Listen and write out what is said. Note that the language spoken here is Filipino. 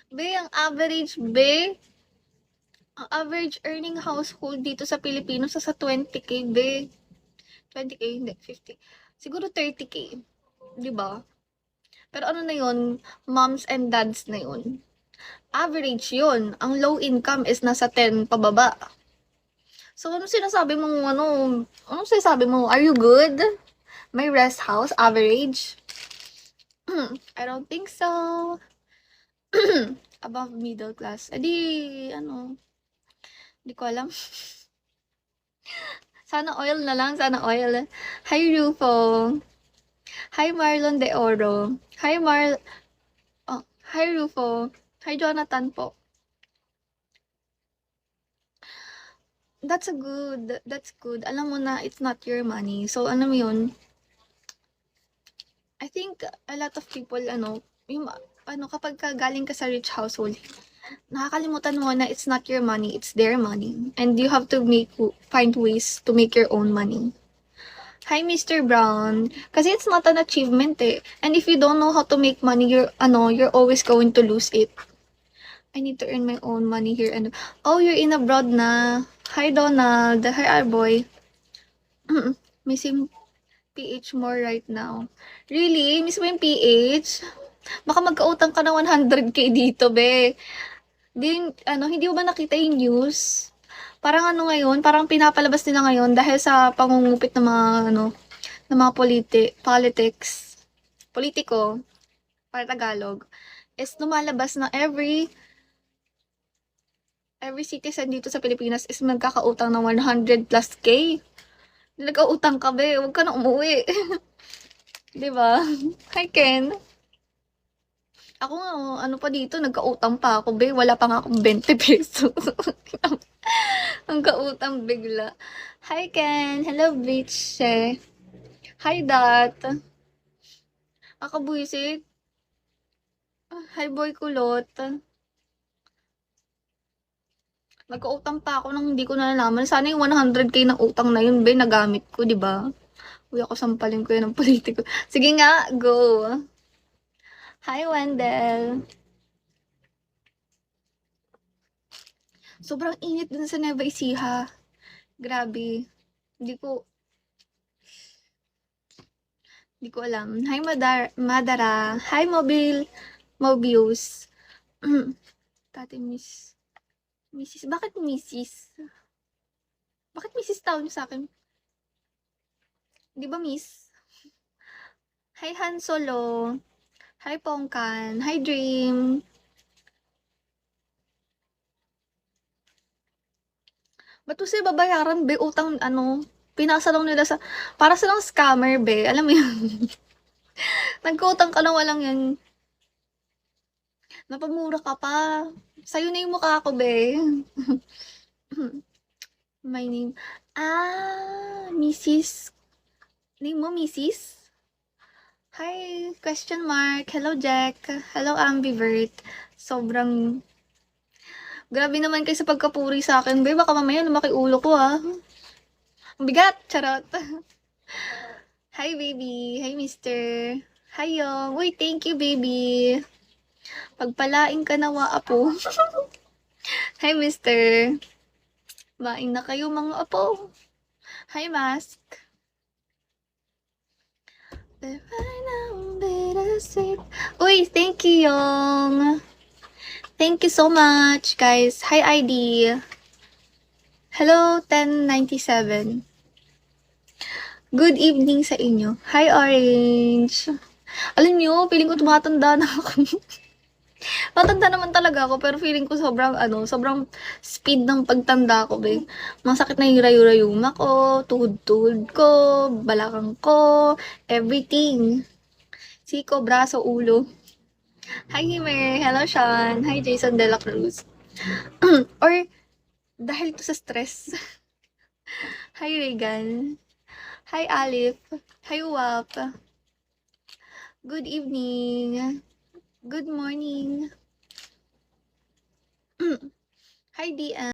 Be, ang average, be, ang average earning household dito sa Pilipinas sa 20k, be. 20k, hindi, 50. Siguro 30k. Di ba? Pero ano na yun, moms and dads na yun. Average yun. Ang low income is nasa 10 pababa. So, ano sinasabi mo, ano sinasabi mo? Are you good? May rest house, average? I don't think so. Above middle class. Edi, ano, di ko alam. Sana oil na lang, sana oil. Hi, Rufo. Hi, Marlon De Oro. Oh, hi, Rufo. Hi, Jonathan po. That's good. Alam mo na, it's not your money. So, ano mo yun? I think a lot of people, kapag galing ka sa rich household, nakakalimutan mo na it's not your money, it's their money. And you have to find ways to make your own money. Hi, Mr. Brown. Kasi it's not an achievement eh. And if you don't know how to make money, you're always going to lose it. I need to earn my own money here. And oh, you're in abroad na. Hi, Donald. Hi, Arboy. Missing PH more right now. Really? Miss mo yung PH? Baka magkautang ka ng 100k dito, be. Hindi mo ba nakita yung news? Parang ano ngayon, parang pinapalabas nila ngayon dahil sa pangungupit ng mga, ng mga politiko, para Tagalog, is lumalabas na every citizen dito sa Pilipinas is magkakautang ng 100 plus K. Nagkautang ka, be. Huwag ka na umuwi. Diba? Hi, Ken. Ako nga, ano pa dito, nagkautang pa ako, be. Wala pa nga akong 20 pesos. Ang kautang bigla. Hi, Ken. Hello, bitch. Hi, Dat. Akabuisit. Hi, boy kulot. Nagkautang pa ako nang hindi ko nalalaman. Sana yung 100k na utang na yun, be, nagamit ko, di ba? Uy, ako sampalin ko yun ng politiko. Sige nga, go. Hi, Wendell. Sobrang init dun sa Nueva Ecija. Grabe. Hindi ko, hindi ko alam. Hi, Madara. Hi, Mobius. Tati, Mrs. Bakit Mrs.? Bakit Mrs. tawag niyo sa akin? Di ba, Miss? Hi, Han Solo. Hi, Pongkan. Hi, Dream. Ba't kasi babayaran, be? Utang, pinasa lang nila para silang scammer, be. Alam mo yun? Nagkautang ka lang, walang yan. Napamura ka pa. Sa'yo na yung mukha ko, be. My name. Mrs. Name mo, Mrs.? Hi, question mark. Hello, Jack. Hello, Ambivert. Sobrang... Grabe naman kayo sa pagkapuri sa akin, be. Baka mamaya lumaki ulo ko, ah. Ang bigat! Charot. Hi, baby. Hi, mister. Hi, Yong. Uy, thank you, baby. Pagpalaing ka nawa, apo. Hi, mister. Maing na kayo, mga apo. Hi, mask. Uy, thank you, Yong. Thank you so much, guys. Hi, ID. Hello, 1097. Good evening sa inyo. Hi, Orange. Alam nyo, feeling ko tumatanda na ako. Matanda naman talaga ako, pero feeling ko sobrang speed ng pagtanda ko, be. Masakit na yung rayo-rayuma ko, tuhod-tuhod ko, balakang ko, everything. Siko, braso, ulo. Hi, Himer. Hello, Sean. Hi, Jason De La Cruz. Or, dahil to sa stress. Hi, Regan. Hi, Alif. Hi, Wap. Good evening. Good morning. Hi, DM.